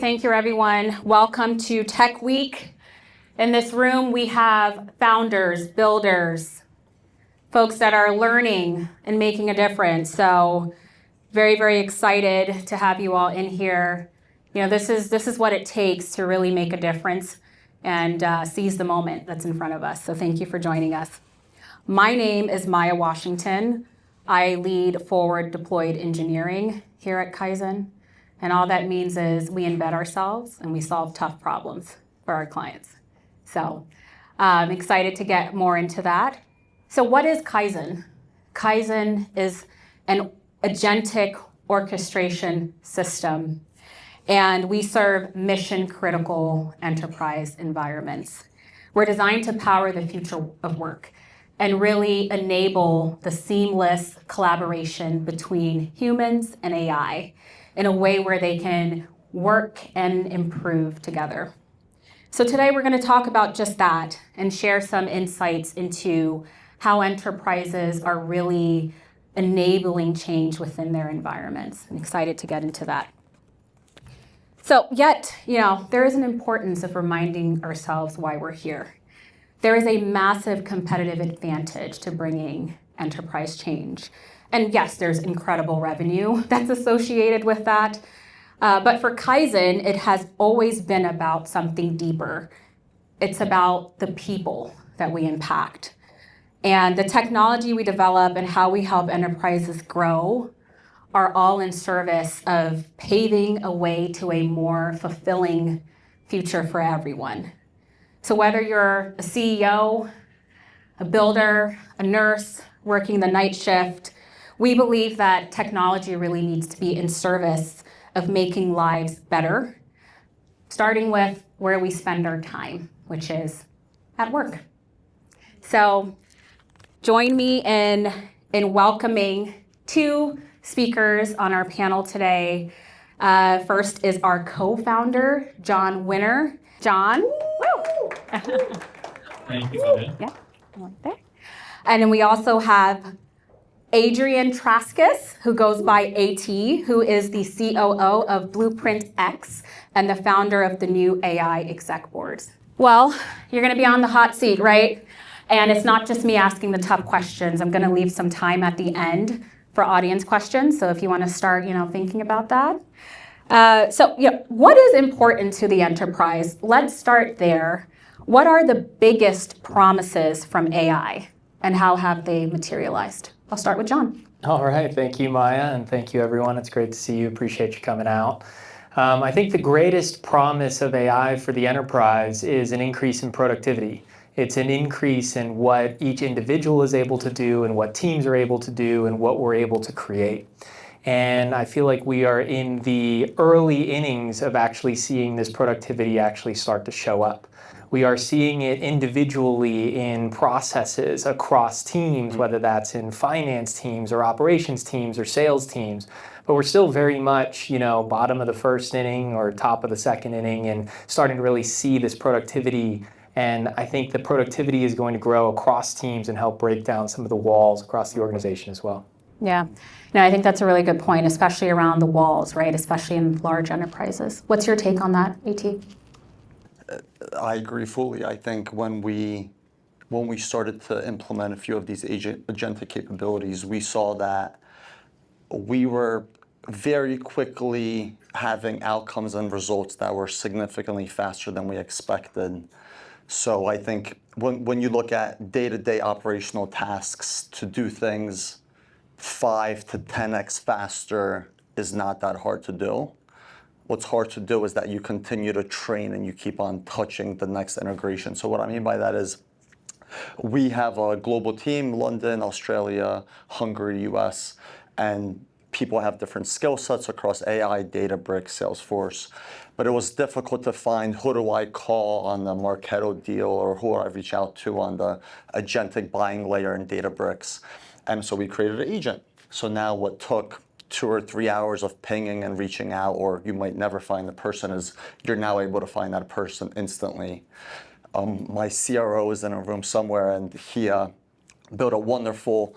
Thank you, everyone. Welcome to Tech Week. In this room, we have founders, builders, folks that are learning and making a difference. So very, very excited to have you all in here. You know, this is what it takes to really make a difference and seize the moment that's in front of us. So thank you for joining us. My name is Maya Washington. I lead forward deployed engineering here at Kaizen. And all that means is we embed ourselves and we solve tough problems for our clients. So I'm excited to get more into that. So what is Kaizen? Kaizen is an agentic orchestration system, and we serve mission-critical enterprise environments. We're designed to power the future of work and really enable the seamless collaboration between humans and AI in a way where they can work and improve together. So today we're going to talk about just that and share some insights into how enterprises are really enabling change within their environments. I'm excited to get into that. So yet, there is an importance of reminding ourselves why we're here. There is a massive competitive advantage to bringing enterprise change. And yes, there's incredible revenue that's associated with that. But for Kaizen, it has always been about something deeper. It's about the people that we impact. And the technology we develop and how we help enterprises grow are all in service of paving a way to a more fulfilling future for everyone. So whether you're a CEO, a builder, a nurse, working the night shift, we believe that technology really needs to be in service of making lives better, starting with where we spend our time, which is at work. So join me in welcoming two speakers on our panel today. First is our co-founder, John Winner. John. Woo! Thank you, Maya. Yeah, right there. And then we also have Adrian Traskis, who goes by AT, who is the COO of Blueprint X and the founder of the new AI exec boards. Well, you're going to be on the hot seat, right? And it's not just me asking the tough questions. I'm going to leave some time at the end for audience questions. So if you want to start, thinking about that. What is important to the enterprise? Let's start there. What are the biggest promises from AI and how have they materialized? I'll start with John. All right. Thank you, Maya, and thank you, everyone. It's great to see you. Appreciate you coming out. I think the greatest promise of AI for the enterprise is an increase in productivity. It's an increase in what each individual is able to do and what teams are able to do and what we're able to create. And I feel like we are in the early innings of actually seeing this productivity actually start to show up. We are seeing it individually in processes across teams, whether that's in finance teams or operations teams or sales teams. But we're still very much, bottom of the first inning or top of the second inning and starting to really see this productivity. And I think the productivity is going to grow across teams and help break down some of the walls across the organization as well. Yeah. No, I think that's a really good point, especially around the walls, right? Especially in large enterprises. What's your take on that, AT? I agree fully. I think when we started to implement a few of these agentic capabilities, we saw that we were very quickly having outcomes and results that were significantly faster than we expected. So I think when you look at day-to-day operational tasks, to do things 5 to 10x faster is not that hard to do. What's hard to do is that you continue to train and you keep on touching the next integration. So what I mean by that is we have a global team, London, Australia, Hungary, US, and people have different skill sets across AI, Databricks, Salesforce. But it was difficult to find who do I call on the Marketo deal or who do I reach out to on the agentic buying layer in Databricks. And so we created an agent. So now what took 2 or 3 hours of pinging and reaching out, or you might never find the person, is you're now able to find that person instantly. My CRO is in a room somewhere, and he built a wonderful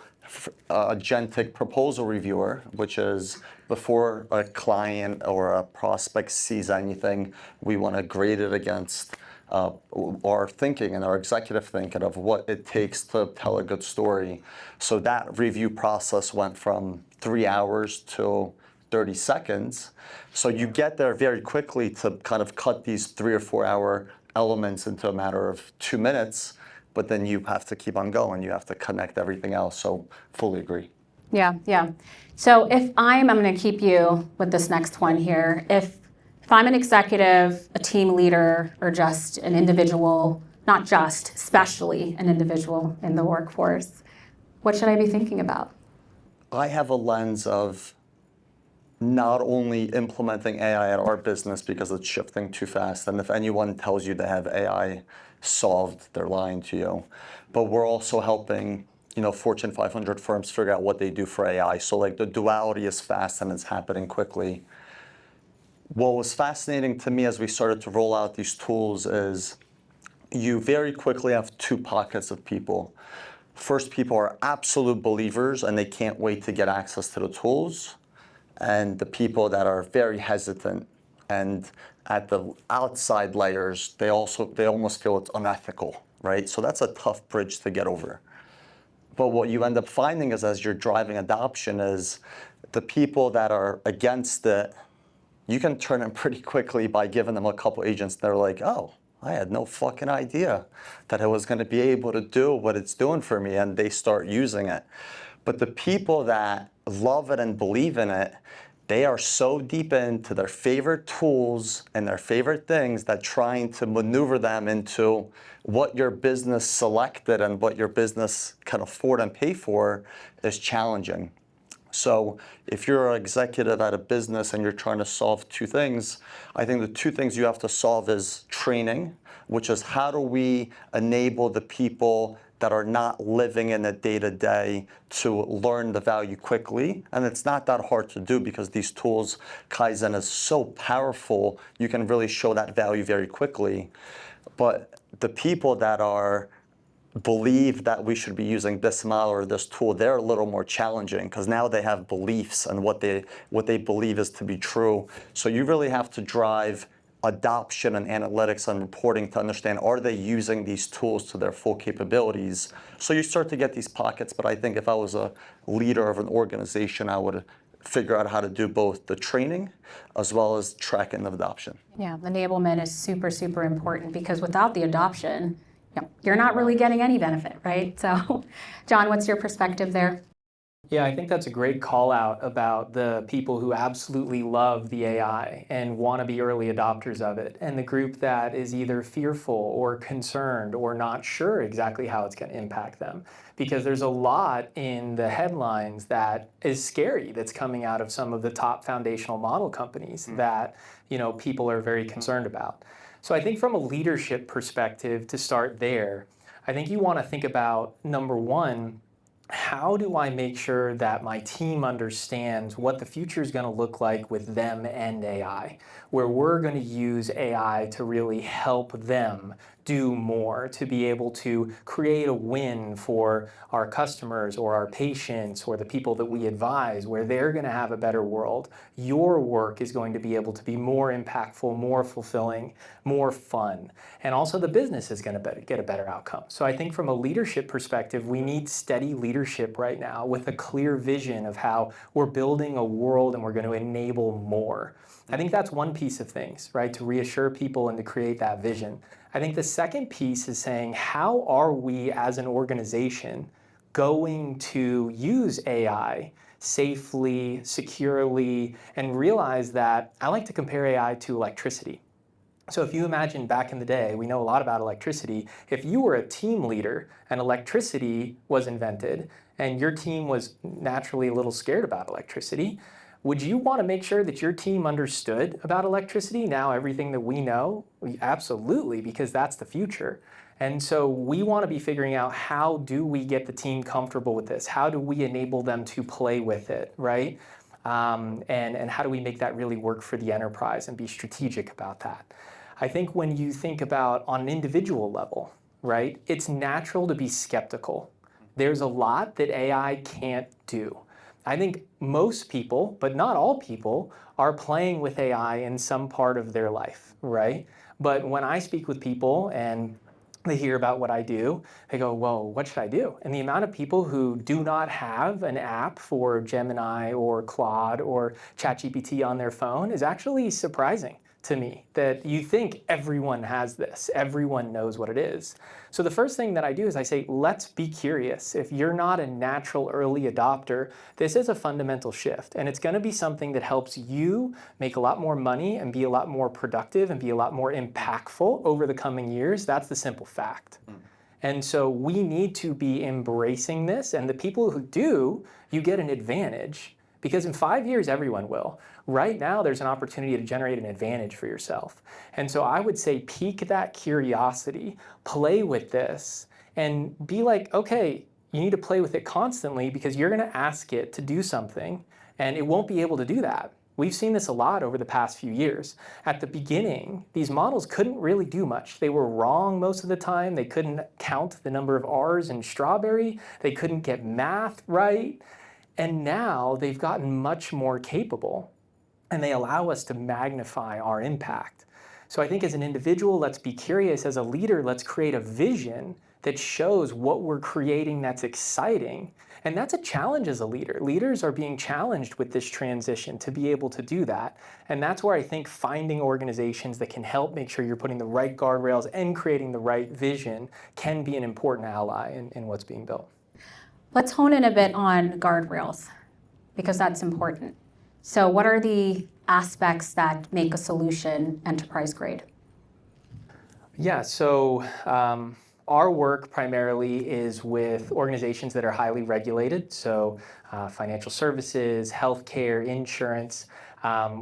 agentic proposal reviewer, which is before a client or a prospect sees anything, we want to grade it against our thinking and our executive thinking of what it takes to tell a good story. So that review process went from 3 hours to 30 seconds. So you get there very quickly to kind of cut these 3 or 4 hour elements into a matter of 2 minutes, but then you have to keep on going. You have to connect everything else. So fully agree. Yeah, yeah. So if I'm going to keep you with this next one here. If I'm an executive, a team leader, or just an individual, not just, especially an individual in the workforce, what should I be thinking about? I have a lens of not only implementing AI at our business because it's shifting too fast, and if anyone tells you they have AI solved, they're lying to you. But we're also helping, Fortune 500 firms figure out what they do for AI. So like the duality is fast and it's happening quickly. What was fascinating to me as we started to roll out these tools is you very quickly have 2 pockets of people. First, people are absolute believers and they can't wait to get access to the tools. And the people that are very hesitant, and at the outside layers, they almost feel it's unethical, right? So that's a tough bridge to get over. But what you end up finding is as you're driving adoption is the people that are against it, you can turn them pretty quickly by giving them a couple agents. They're like, oh, I had no fucking idea that I was going to be able to do what it's doing for me, and they start using it. But the people that love it and believe in it, they are so deep into their favorite tools and their favorite things that trying to maneuver them into what your business selected and what your business can afford and pay for is challenging. So if you're an executive at a business and you're trying to solve 2 things, I think the 2 things you have to solve is training, which is how do we enable the people that are not living in it day-to-day to learn the value quickly. And it's not that hard to do because these tools, Kaizen is so powerful, you can really show that value very quickly. But the people that believe that we should be using this model or this tool, they're a little more challenging because now they have beliefs and what they believe is to be true. So you really have to drive adoption and analytics and reporting to understand, are they using these tools to their full capabilities? So you start to get these pockets, but I think if I was a leader of an organization, I would figure out how to do both the training as well as tracking the adoption. Yeah, enablement is super, super important because without the adoption, you're not really getting any benefit, right? So, John, what's your perspective there? Yeah, I think that's a great call out about the people who absolutely love the AI and want to be early adopters of it, and the group that is either fearful or concerned or not sure exactly how it's going to impact them. Because there's a lot in the headlines that is scary that's coming out of some of the top foundational model companies that, people are very concerned about. So I think from a leadership perspective, to start there, I think you want to think about, number one, how do I make sure that my team understands what the future is going to look like with them and AI, where we're going to use AI to really help them do more, to be able to create a win for our customers or our patients or the people that we advise, where they're going to have a better world. Your work is going to be able to be more impactful, more fulfilling, more fun. And also the business is going to get a better outcome. So I think from a leadership perspective, we need steady leadership right now with a clear vision of how we're building a world and we're going to enable more. I think that's one piece of things, right? To reassure people and to create that vision. I think the second piece is saying, how are we as an organization going to use AI safely, securely, and realize that I like to compare AI to electricity. So if you imagine back in the day, we know a lot about electricity. If you were a team leader and electricity was invented and your team was naturally a little scared about electricity, would you want to make sure that your team understood about electricity? Now everything that we know? Absolutely, because that's the future. And so we want to be figuring out, how do we get the team comfortable with this? How do we enable them to play with it, right? And how do we make that really work for the enterprise and be strategic about that? I think when you think about on an individual level, right, it's natural to be skeptical. there's a lot that AI can't do. I think most people, but not all people, are playing with AI in some part of their life, right? But when I speak with people and they hear about what I do, they go, whoa, what should I do? And the amount of people who do not have an app for Gemini or Claude or ChatGPT on their phone is actually surprising to me, that you think everyone has this, everyone knows what it is. So the first thing that I do is I say, let's be curious. If you're not a natural early adopter, this is a fundamental shift, and it's going to be something that helps you make a lot more money and be a lot more productive and be a lot more impactful over the coming years. That's the simple fact. And so we need to be embracing this, and the people who do, you get an advantage. Because in 5 years, everyone will. Right now, there's an opportunity to generate an advantage for yourself. And so I would say pique that curiosity, play with this, and be like, okay, you need to play with it constantly because you're gonna ask it to do something, and it won't be able to do that. We've seen this a lot over the past few years. At the beginning, these models couldn't really do much. They were wrong most of the time. They couldn't count the number of R's in strawberry. They couldn't get math right. And now they've gotten much more capable, and they allow us to magnify our impact. So I think as an individual, let's be curious. As a leader, let's create a vision that shows what we're creating that's exciting. And that's a challenge as a leader. Leaders are being challenged with this transition to be able to do that. And that's where I think finding organizations that can help make sure you're putting the right guardrails and creating the right vision can be an important ally in what's being built. Let's hone in a bit on guardrails, because that's important. So what are the aspects that make a solution enterprise grade? Yeah, so our work primarily is with organizations that are highly regulated, so financial services, healthcare, insurance,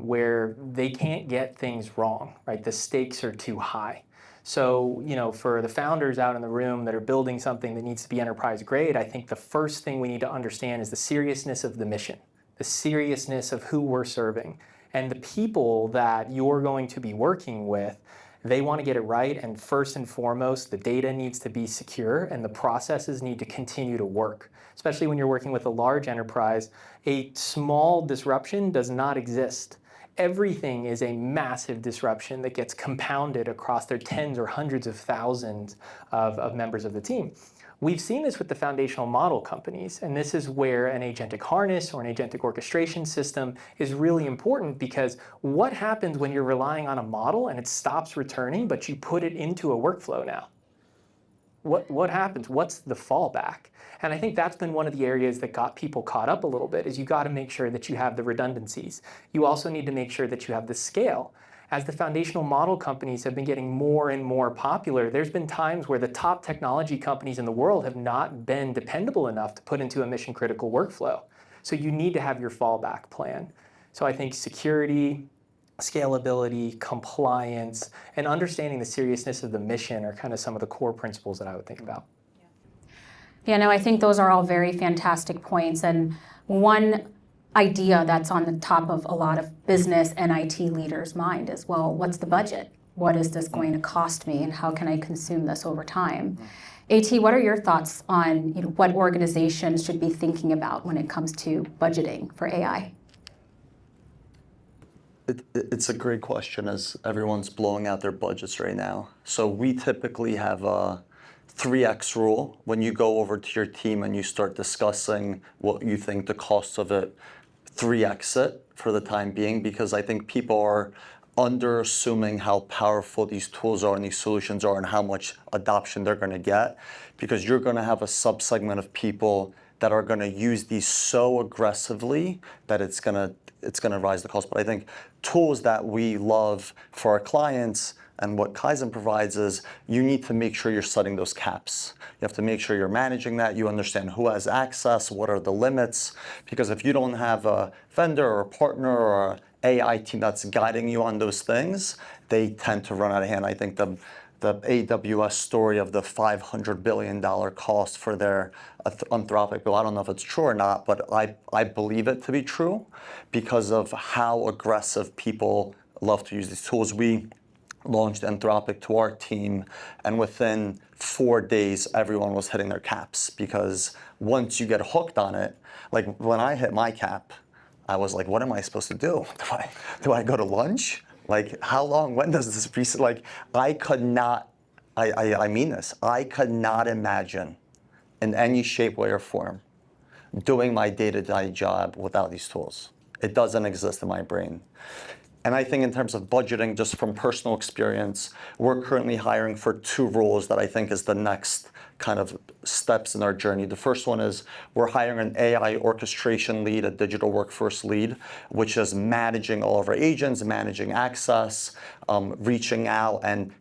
where they can't get things wrong, right? The stakes are too high. So, for the founders out in the room that are building something that needs to be enterprise grade, I think the first thing we need to understand is the seriousness of the mission, the seriousness of who we're serving, and the people that you're going to be working with. They want to get it right, and first and foremost, the data needs to be secure and the processes need to continue to work. Especially when you're working with a large enterprise, a small disruption does not exist. Everything is a massive disruption that gets compounded across their tens or hundreds of thousands of members of the team. We've seen this with the foundational model companies, and this is where an agentic harness or an agentic orchestration system is really important, because what happens when you're relying on a model and it stops returning, but you put it into a workflow now? What happens? What's the fallback? And I think that's been one of the areas that got people caught up a little bit, is you got to make sure that you have the redundancies. You also need to make sure that you have the scale. As the foundational model companies have been getting more and more popular, there's been times where the top technology companies in the world have not been dependable enough to put into a mission critical workflow. So you need to have your fallback plan. So I think security, scalability, compliance, and understanding the seriousness of the mission are kind of some of the core principles that I would think about. Yeah, no, I think those are all very fantastic points. And one idea that's on the top of a lot of business and IT leaders' mind is, well, what's the budget? What is this going to cost me, and how can I consume this over time? AT, what are your thoughts on what organizations should be thinking about when it comes to budgeting for AI? It's a great question, as everyone's blowing out their budgets right now. So we typically have a 3x rule. When you go over to your team and you start discussing what you think the cost of it, 3x it for the time being, because I think people are under-assuming how powerful these tools are and these solutions are and how much adoption they're going to get, because you're going to have a subsegment of people that are going to use these so aggressively that it's going to rise the cost. But I think tools that we love for our clients and what Kaizen provides is you need to make sure you're setting those caps. You have to make sure you're managing that. You understand who has access, what are the limits, because if you don't have a vendor or a partner or an AI team that's guiding you on those things, they tend to run out of hand. I think the AWS story of the $500 billion cost for their Anthropic bill, I don't know if it's true or not, but I believe it to be true because of how aggressive people love to use these tools. We launched Anthropic to our team, and within 4 days, everyone was hitting their caps, because once you get hooked on it, like when I hit my cap, I was like, what am I supposed to do? Do I go to lunch? Like, how long, when does this reset? Like, I could not, I mean this, I could not imagine in any shape, way, or form doing my day-to-day job without these tools. It doesn't exist in my brain. And I think in terms of budgeting, just from personal experience, we're currently hiring for 2 roles that I think is the next kind of steps in our journey. The first one is we're hiring an AI orchestration lead, a digital workforce lead, which is managing all of our agents, managing access, reaching out and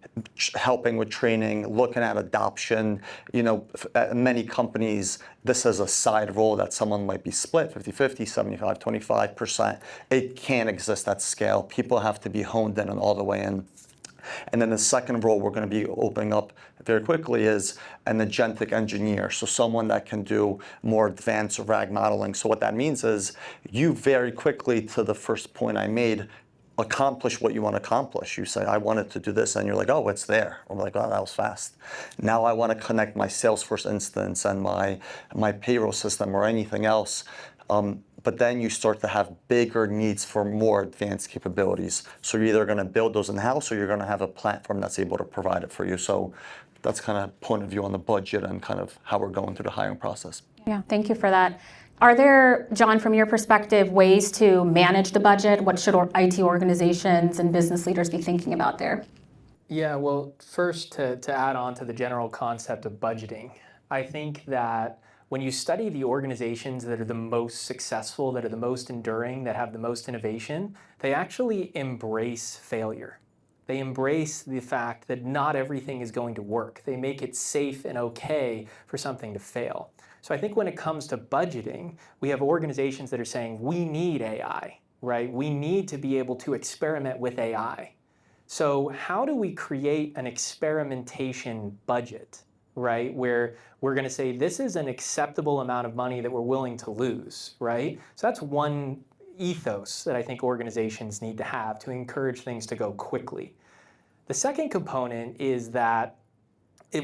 helping with training, looking at adoption. You know, at many companies, this is a side role that someone might be split 50-50, 75-25%. It can't exist at scale. People have to be honed in and all the way in. And then the second role we're going to be opening up very quickly is an agentic engineer. So someone that can do more advanced RAG modeling. So what that means is you very quickly, to the first point I made, accomplish what you want to accomplish. You say, I wanted to do this, and you're like, oh, it's there. I'm like, oh, that was fast. Now I want to connect my Salesforce instance and my payroll system or anything else. But then you start to have bigger needs for more advanced capabilities. So you're either going to build those in-house, or you're going to have a platform that's able to provide it for you. So that's kind of point of view on the budget and kind of how we're going through the hiring process. Yeah, thank you for that. Are there, John, from your perspective, ways to manage the budget? What should IT organizations and business leaders be thinking about there? Yeah, well, first to add on to the general concept of budgeting, I think that when you study the organizations that are the most successful, that are the most enduring, that have the most innovation, they actually embrace failure. They embrace the fact that not everything is going to work. They make it safe and okay for something to fail. So I think when it comes to budgeting, we have organizations that are saying, we need AI, right? We need to be able to experiment with AI. So how do we create an experimentation budget, right? Where we're going to say, this is an acceptable amount of money that we're willing to lose, right? So that's one ethos that I think organizations need to have to encourage things to go quickly. The second component is that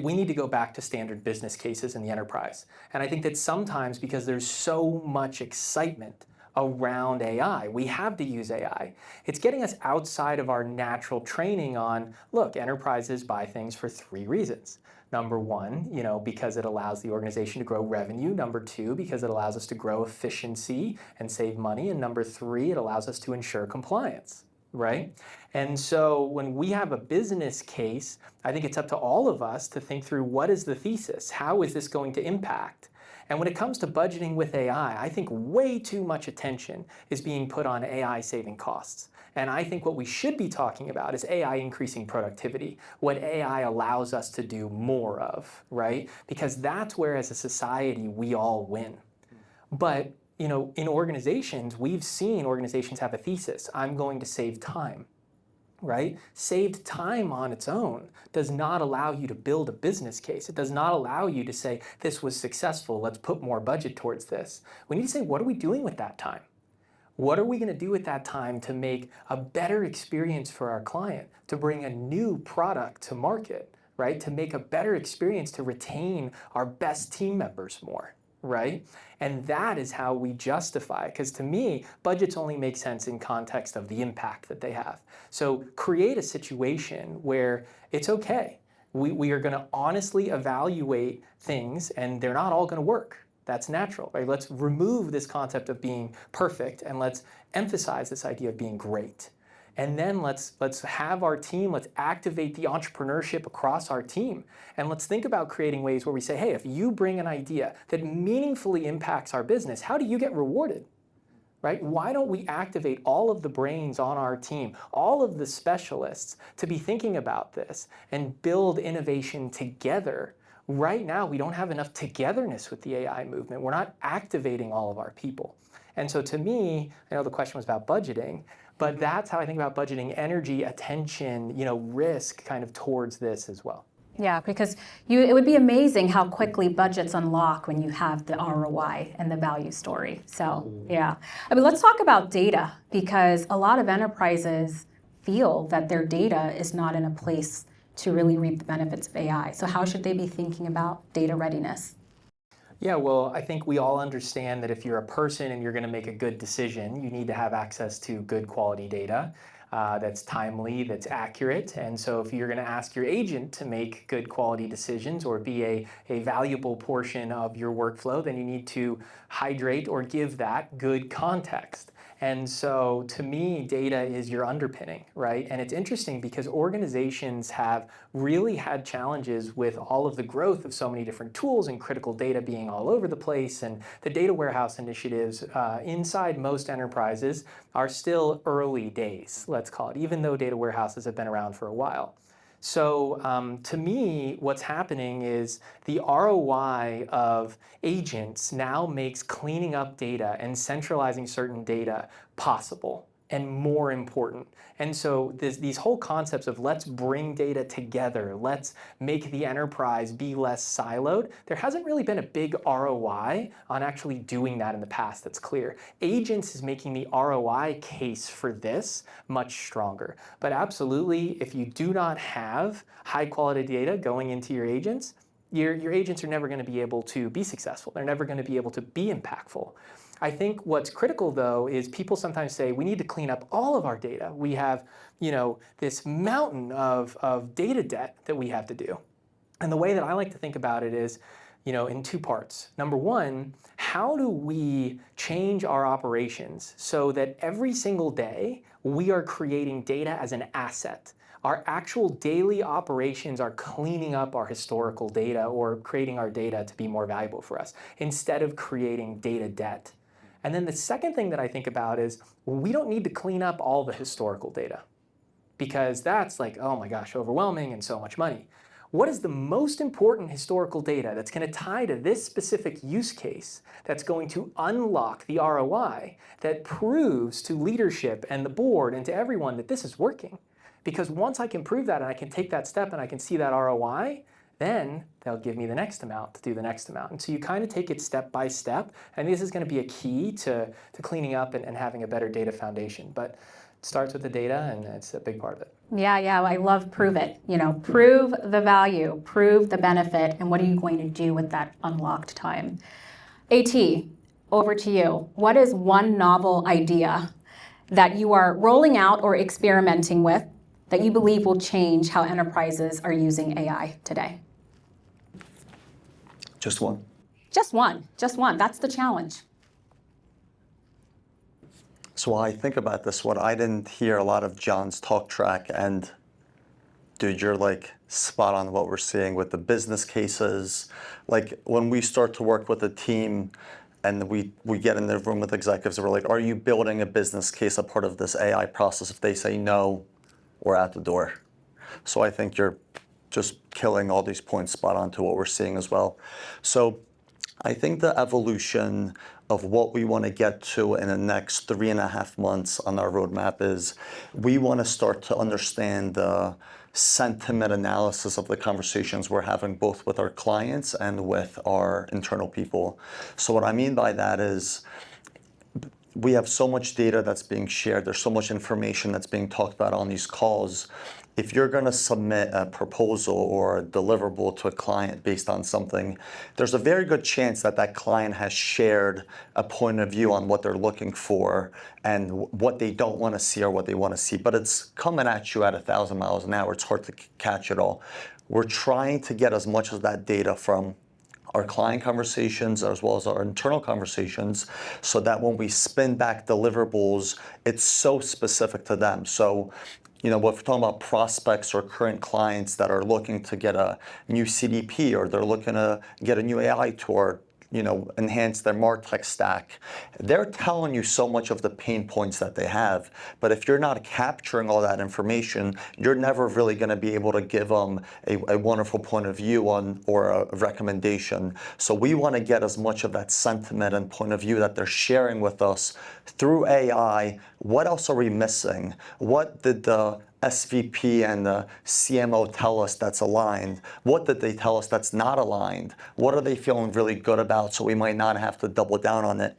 we need to go back to standard business cases in the enterprise. And I think that sometimes, because there's so much excitement around AI, we have to use AI. It's getting us outside of our natural training on, look, enterprises buy things for 3 reasons. Number 1, because it allows the organization to grow revenue. Number 2, because it allows us to grow efficiency and save money. And number 3, it allows us to ensure compliance. Right? And so when we have a business case, I think it's up to all of us to think through, what is the thesis? How is this going to impact? And when it comes to budgeting with AI, I think way too much attention is being put on AI saving costs. And I think what we should be talking about is AI increasing productivity, what AI allows us to do more of, right? Because that's where, as a society, we all win. But in organizations, we've seen organizations have a thesis. I'm going to save time, right? Saved time on its own does not allow you to build a business case. It does not allow you to say, this was successful, let's put more budget towards this. We need to say, what are we doing with that time? What are we going to do with that time to make a better experience for our client, to bring a new product to market, right? To make a better experience, to retain our best team members more. Right? And that is how we justify, because to me, budgets only make sense in context of the impact that they have. So create a situation where it's okay. We are going to honestly evaluate things, and they're not all going to work. That's natural, right? Let's remove this concept of being perfect, and let's emphasize this idea of being great. And then let's have our team, let's activate the entrepreneurship across our team. And let's think about creating ways where we say, hey, if you bring an idea that meaningfully impacts our business, how do you get rewarded? Right? Why don't we activate all of the brains on our team, all of the specialists, to be thinking about this and build innovation together? Right now, we don't have enough togetherness with the AI movement. We're not activating all of our people. And so to me, I know the question was about budgeting, but that's how I think about budgeting: energy, attention, risk kind of towards this as well. Yeah, because it would be amazing how quickly budgets unlock when you have the ROI and the value story. So yeah, let's talk about data, because a lot of enterprises feel that their data is not in a place to really reap the benefits of AI. So how should they be thinking about data readiness? Yeah, well, I think we all understand that if you're a person and you're going to make a good decision, you need to have access to good quality data that's timely, that's accurate. And so if you're going to ask your agent to make good quality decisions or be a valuable portion of your workflow, then you need to hydrate or give that good context. And so to me, data is your underpinning, right? And it's interesting because organizations have really had challenges with all of the growth of so many different tools and critical data being all over the place. And the data warehouse initiatives inside most enterprises are still early days, let's call it, even though data warehouses have been around for a while. So to me, what's happening is the ROI of agents now makes cleaning up data and centralizing certain data possible and more important. And so these whole concepts of let's bring data together, let's make the enterprise be less siloed, there hasn't really been a big ROI on actually doing that in the past that's clear. Agents is making the ROI case for this much stronger. But absolutely, if you do not have high quality data going into your agents, your agents are never going to be able to be successful. They're never going to be able to be impactful. I think what's critical, though, is people sometimes say we need to clean up all of our data. We have, this mountain of data debt that we have to do. And the way that I like to think about it is, in two parts. Number one, how do we change our operations so that every single day we are creating data as an asset? Our actual daily operations are cleaning up our historical data or creating our data to be more valuable for us instead of creating data debt. And then the second thing that I think about is we don't need to clean up all the historical data because that's like, oh my gosh, overwhelming and so much money. What is the most important historical data that's going to tie to this specific use case that's going to unlock the ROI that proves to leadership and the board and to everyone that this is working? Because once I can prove that and I can take that step and I can see that ROI, then they'll give me the next amount to do the next amount. And so you kind of take it step by step. And this is going to be a key to cleaning up and having a better data foundation. But it starts with the data, and it's a big part of it. Yeah, I love prove it. Prove the value, prove the benefit, and what are you going to do with that unlocked time? AT, over to you. What is one novel idea that you are rolling out or experimenting with that you believe will change how enterprises are using AI today? Just one. Just one. That's the challenge. So while I think about this one, I didn't hear a lot of John's talk track, and dude, you're like spot on what we're seeing with the business cases. Like when we start to work with a team and we get in the room with executives and we're like, are you building a business case, a part of this AI process? If they say no, we're out the door. So I think you're just killing all these points spot on to what we're seeing as well. So I think the evolution of what we want to get to in the next 3.5 months on our roadmap is we want to start to understand the sentiment analysis of the conversations we're having both with our clients and with our internal people. So what I mean by that is we have so much data that's being shared. There's so much information that's being talked about on these calls. If you're going to submit a proposal or a deliverable to a client based on something, there's a very good chance that that client has shared a point of view on what they're looking for and what they don't want to see or what they want to see. But it's coming at you at 1,000 miles an hour. It's hard to catch it all. We're trying to get as much of that data from our client conversations as well as our internal conversations so that when we spin back deliverables, it's so specific to them. So, if we're talking about prospects or current clients that are looking to get a new CDP or they're looking to get a new AI tool, enhance their MarTech stack, they're telling you so much of the pain points that they have. But if you're not capturing all that information, you're never really going to be able to give them a wonderful point of view on or a recommendation. So we want to get as much of that sentiment and point of view that they're sharing with us through AI. What else are we missing? What did the SVP and the CMO tell us that's aligned? What did they tell us that's not aligned? What are they feeling really good about so we might not have to double down on it?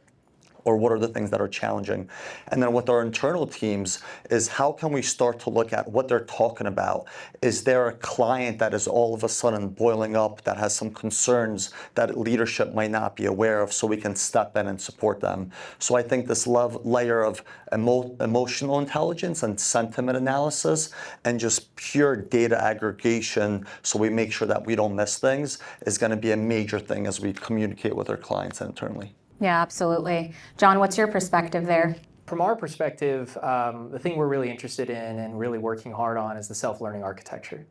Or what are the things that are challenging? And then with our internal teams is how can we start to look at what they're talking about? Is there a client that is all of a sudden boiling up that has some concerns that leadership might not be aware of, so we can step in and support them? So I think this layer of emotional intelligence and sentiment analysis and just pure data aggregation, so we make sure that we don't miss things, is going to be a major thing as we communicate with our clients internally. Yeah, absolutely. John, what's your perspective there? From our perspective, the thing we're really interested in and really working hard on is the self-learning architecture.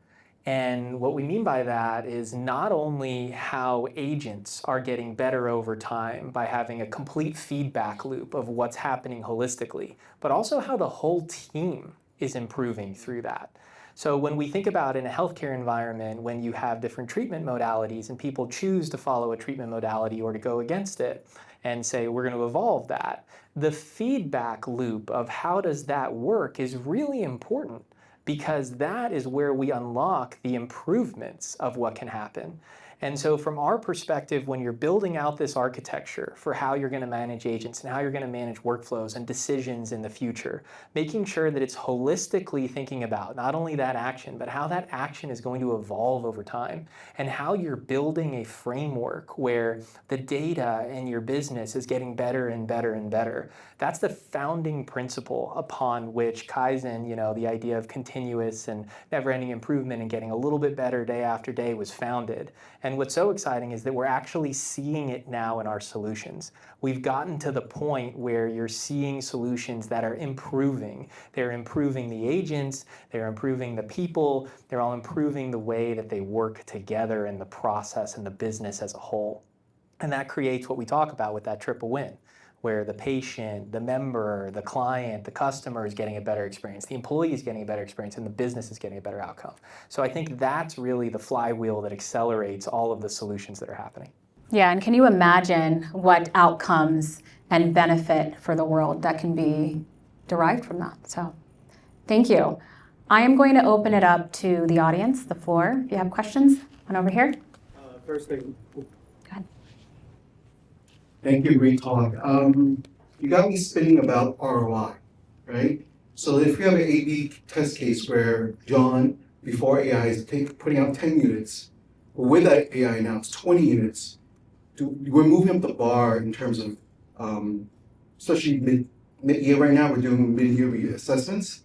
And what we mean by that is not only how agents are getting better over time by having a complete feedback loop of what's happening holistically, but also how the whole team is improving through that. So when we think about in a healthcare environment, when you have different treatment modalities and people choose to follow a treatment modality or to go against it and say, we're going to evolve that, the feedback loop of how does that work is really important, because that is where we unlock the improvements of what can happen. And so from our perspective, when you're building out this architecture for how you're going to manage agents and how you're going to manage workflows and decisions in the future, making sure that it's holistically thinking about not only that action, but how that action is going to evolve over time, and how you're building a framework where the data in your business is getting better and better and better. That's the founding principle upon which Kaizen, the idea of continuous and never-ending improvement and getting a little bit better day after day, was founded. And what's so exciting is that we're actually seeing it now in our solutions. We've gotten to the point where you're seeing solutions that are improving. They're improving the agents, they're improving the people, they're all improving the way that they work together in the process and the business as a whole. And that creates what we talk about with that triple win, where the patient, the member, the client, the customer is getting a better experience, the employee is getting a better experience, and the business is getting a better outcome. So I think that's really the flywheel that accelerates all of the solutions that are happening. Yeah, and can you imagine what outcomes and benefit for the world that can be derived from that? So thank you. I am going to open it up to the audience, the floor. If you have questions, one over here. First thing. Go ahead. Thank you, great talk. You got me spinning about ROI, right? So if you have an A/B test case where John, before AI, is putting out 10 units, but with that AI now it's 20 units, we're moving up the bar in terms of, especially mid-year right now, we're doing mid-year assessments.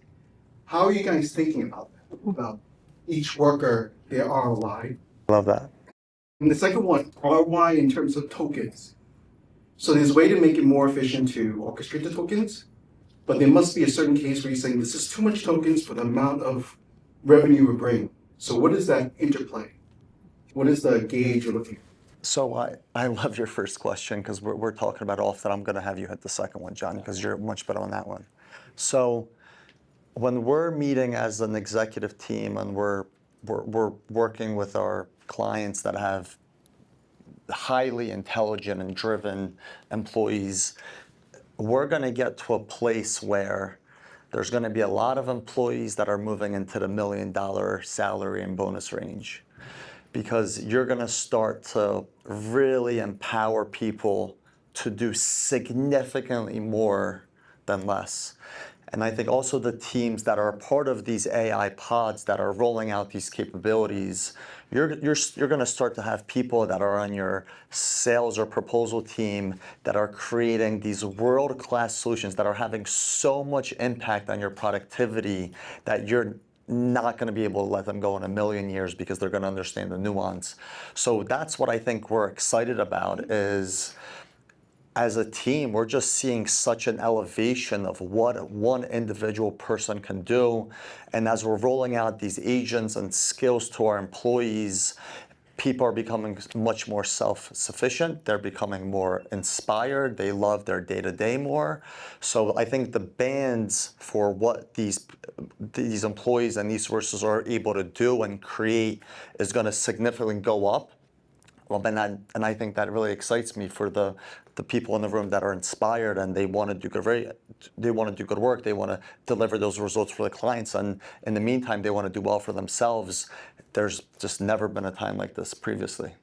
How are you guys thinking about that? About each worker, their ROI? Love that. And the second one, ROI in terms of tokens. So there's a way to make it more efficient to orchestrate the tokens, but there must be a certain case where you're saying this is too much tokens for the amount of revenue we bring. So what is that interplay? What is the gauge you're looking at? So I love your first question, because we're talking about it often. I'm going to have you hit the second one, John, because you're much better on that one. So when we're meeting as an executive team and we're working with our clients that have highly intelligent and driven employees, we're going to get to a place where there's going to be a lot of employees that are moving into the $1 million salary and bonus range, because you're going to start to really empower people to do significantly more than less. And I think also the teams that are a part of these AI pods that are rolling out these capabilities, you're going to start to have people that are on your sales or proposal team that are creating these world-class solutions that are having so much impact on your productivity that you're not going to be able to let them go in a million years, because they're going to understand the nuance. So that's what I think we're excited about, is as a team, we're just seeing such an elevation of what one individual person can do. And as we're rolling out these agents and skills to our employees, people are becoming much more self-sufficient. They're becoming more inspired. They love their day-to-day more. So I think the bands for what these employees and these sources are able to do and create is going to significantly go up. Well, and I think that really excites me for the people in the room that are inspired and they want to do good work. They want to deliver those results for the clients, and in the meantime, they want to do well for themselves. There's just never been a time like this previously.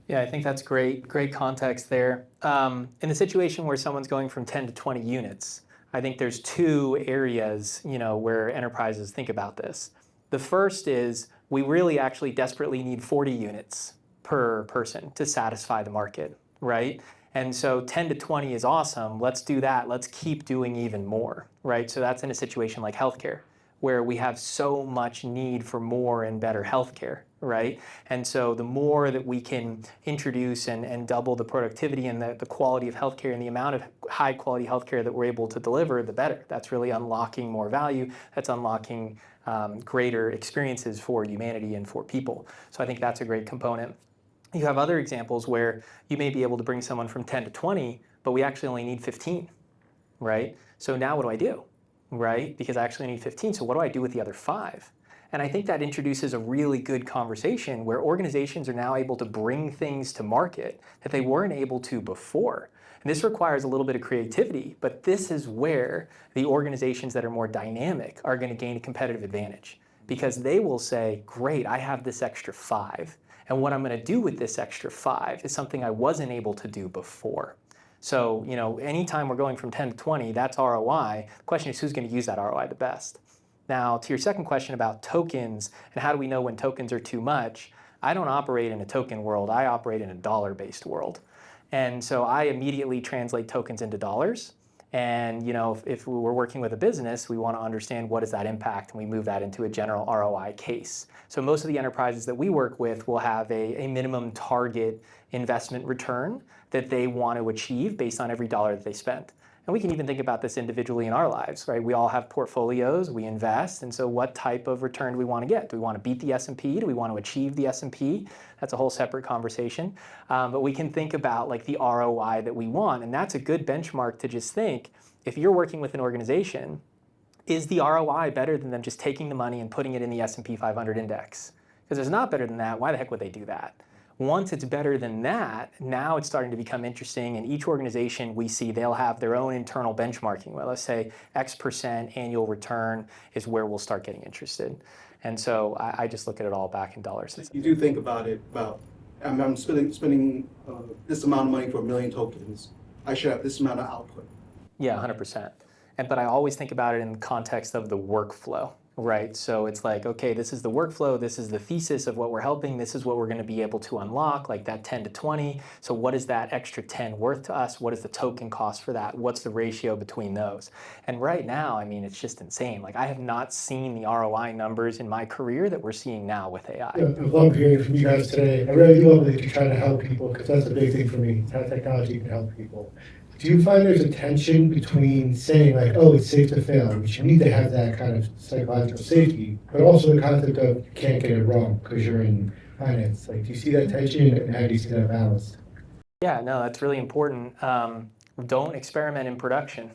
Yeah, I think that's great context there. In the situation where someone's going from 10 to 20 units, I think there's two areas, where enterprises think about this. The first is we really actually desperately need 40 units per person to satisfy the market, right? And so 10 to 20 is awesome. Let's do that. Let's keep doing even more, right? So that's in a situation like healthcare, where we have so much need for more and better healthcare, right? And so the more that we can introduce and double the productivity and the quality of healthcare and the amount of high quality healthcare that we're able to deliver, the better. That's really unlocking more value. That's unlocking greater experiences for humanity and for people. So I think that's a great component. You have other examples where you may be able to bring someone from 10 to 20, but we actually only need 15, right? So now what do I do? Right? Because I actually need 15, so what do I do with the other 5? And I think that introduces a really good conversation where organizations are now able to bring things to market that they weren't able to before. And this requires a little bit of creativity, but this is where the organizations that are more dynamic are going to gain a competitive advantage, because they will say, great, I have this extra 5, and what I'm going to do with this extra 5 is something I wasn't able to do before. So, anytime we're going from 10 to 20, that's ROI. The question is, who's going to use that ROI the best? Now, to your second question about tokens and how do we know when tokens are too much, I don't operate in a token world. I operate in a dollar-based world. And so I immediately translate tokens into dollars. And if we're working with a business, we want to understand what is that impact, and we move that into a general ROI case. So most of the enterprises that we work with will have a minimum target investment return that they want to achieve based on every dollar that they spend. And we can even think about this individually in our lives, right? We all have portfolios, we invest, and so what type of return do we want to get? Do we want to beat the S&P? Do we want to achieve the S&P? That's a whole separate conversation. But we can think about like the ROI that we want, and that's a good benchmark to just think, if you're working with an organization, is the ROI better than them just taking the money and putting it in the S&P 500 index? Because if it's not better than that, why the heck would they do that? Once it's better than that, now it's starting to become interesting, and each organization we see, they'll have their own internal benchmarking. Well, let's say X% annual return is where we'll start getting interested. And so I just look at it all back in dollars. You do think about it, I'm spending this amount of money for 1 million tokens. I should have this amount of output. Yeah, 100%. But I always think about it in the context of the workflow, right? So it's like, okay, this is the workflow, this is the thesis of what we're helping, this is what we're going to be able to unlock, like that 10 to 20. So what is that extra 10 worth to us? What is the token cost for that? What's the ratio between those? And right now, it's just insane. Like, I have not seen the ROI numbers in my career that we're seeing now with AI. Yeah, I love hearing from you guys today. I really do love that you try to help people, because that's a big thing for me, how technology can help people. Do you find there's a tension between saying like, oh, it's safe to fail, which you need to have that kind of psychological safety, but also the concept of you can't get it wrong because you're in finance? Like, do you see that tension, and how do you see that balance? Yeah, no, that's really important. Don't experiment in production.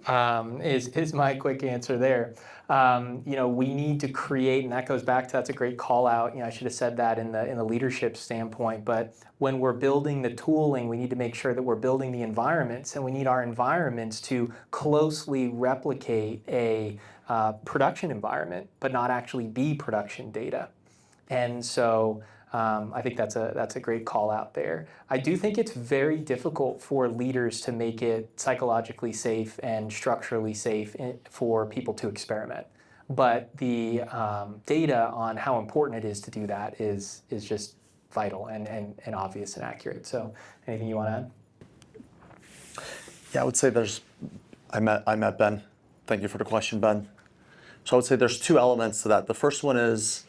Is my quick answer there. We need to create, and that goes back to, that's a great call out. I should have said that in the leadership standpoint, but when we're building the tooling, we need to make sure that we're building the environments, and we need our environments to closely replicate a production environment, but not actually be production data. And so I think that's a great call out there. I do think it's very difficult for leaders to make it psychologically safe and structurally safe for people to experiment. But the data on how important it is to do that is just vital and obvious and accurate. So anything you want to add? Yeah, I would say I met Ben. Thank you for the question, Ben. So I would say there's 2 elements to that. The first one is,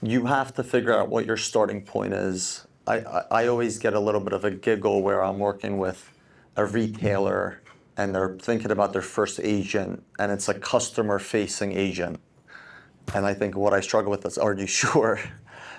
you have to figure out what your starting point is. I always get a little bit of a giggle where I'm working with a retailer and they're thinking about their first agent, and it's a customer-facing agent. And I think what I struggle with is, are you sure?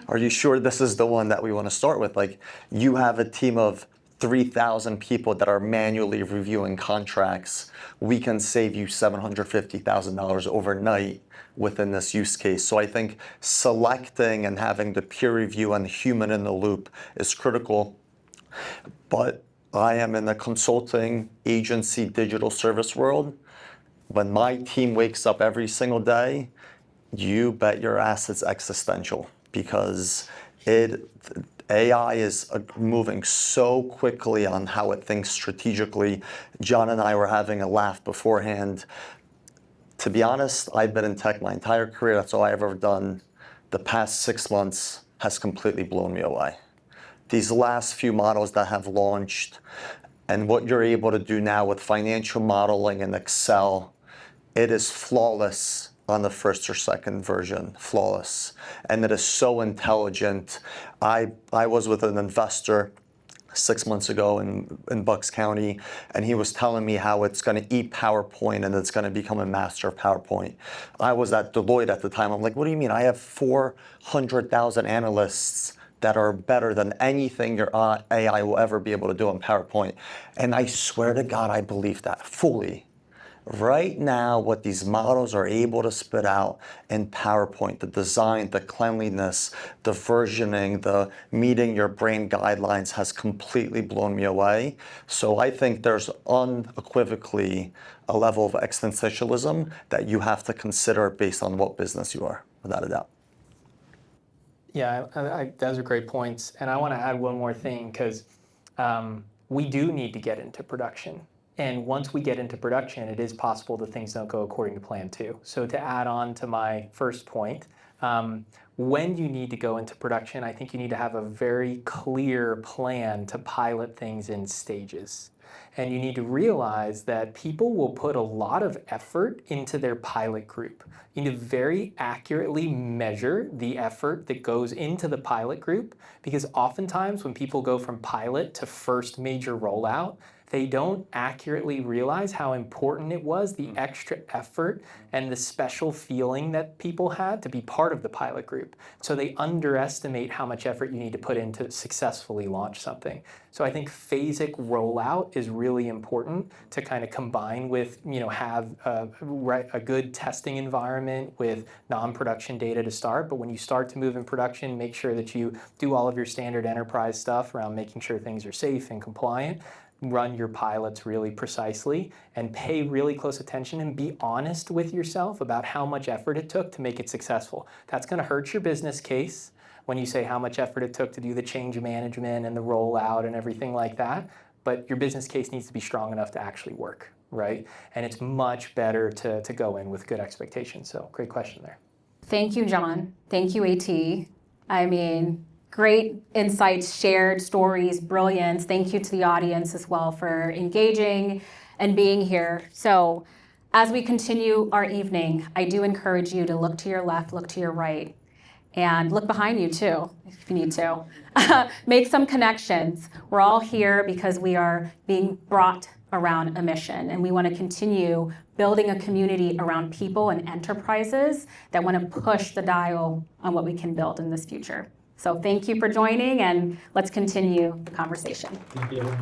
Are you sure this is the one that we want to start with? Like, you have a team of 3,000 people that are manually reviewing contracts. We can save you $750,000 overnight within this use case. So I think selecting and having the peer review and the human in the loop is critical. But I am in the consulting agency digital service world. When my team wakes up every single day, you bet your ass it's existential, because AI is moving so quickly on how it thinks strategically. John and I were having a laugh beforehand. To be honest, I've been in tech my entire career. That's all I've ever done. The past 6 months has completely blown me away. These last few models that have launched and what you're able to do now with financial modeling and Excel, it is flawless on the first or second version, flawless. And it is so intelligent. I was with an investor 6 months ago in Bucks County, and he was telling me how it's going to eat PowerPoint and it's going to become a master of PowerPoint. I was at Deloitte at the time. I'm like, what do you mean? I have 400,000 analysts that are better than anything your AI will ever be able to do on PowerPoint. And I swear to God, I believe that fully. Right now, what these models are able to spit out in PowerPoint, the design, the cleanliness, the versioning, the meeting your brain guidelines has completely blown me away. So I think there's unequivocally a level of existentialism that you have to consider based on what business you are, without a doubt. Yeah, those are great points. And I want to add one more thing, because we do need to get into production. And once we get into production, it is possible that things don't go according to plan too. So to add on to my first point, when you need to go into production, I think you need to have a very clear plan to pilot things in stages. And you need to realize that people will put a lot of effort into their pilot group. You need to very accurately measure the effort that goes into the pilot group, because oftentimes when people go from pilot to first major rollout, they don't accurately realize how important it was, the extra effort and the special feeling that people had to be part of the pilot group. So they underestimate how much effort you need to put in to successfully launch something. So I think phasic rollout is really important to kind of combine with, have a good testing environment with non-production data to start. But when you start to move in production, make sure that you do all of your standard enterprise stuff around making sure things are safe and compliant. Run your pilots really precisely and pay really close attention and be honest with yourself about how much effort it took to make it successful. That's going to hurt your business case when you say how much effort it took to do the change management and the rollout and everything like that. But your business case needs to be strong enough to actually work, right? And it's much better to go in with good expectations. So great question there. Thank you, John. Thank you, AT. I mean, great insights, shared stories, brilliance. Thank you to the audience as well for engaging and being here. So as we continue our evening, I do encourage you to look to your left, look to your right, and look behind you too, if you need to. Make some connections. We're all here because we are being brought around a mission, and we want to continue building a community around people and enterprises that want to push the dial on what we can build in this future. So thank you for joining, and let's continue the conversation. Thank you.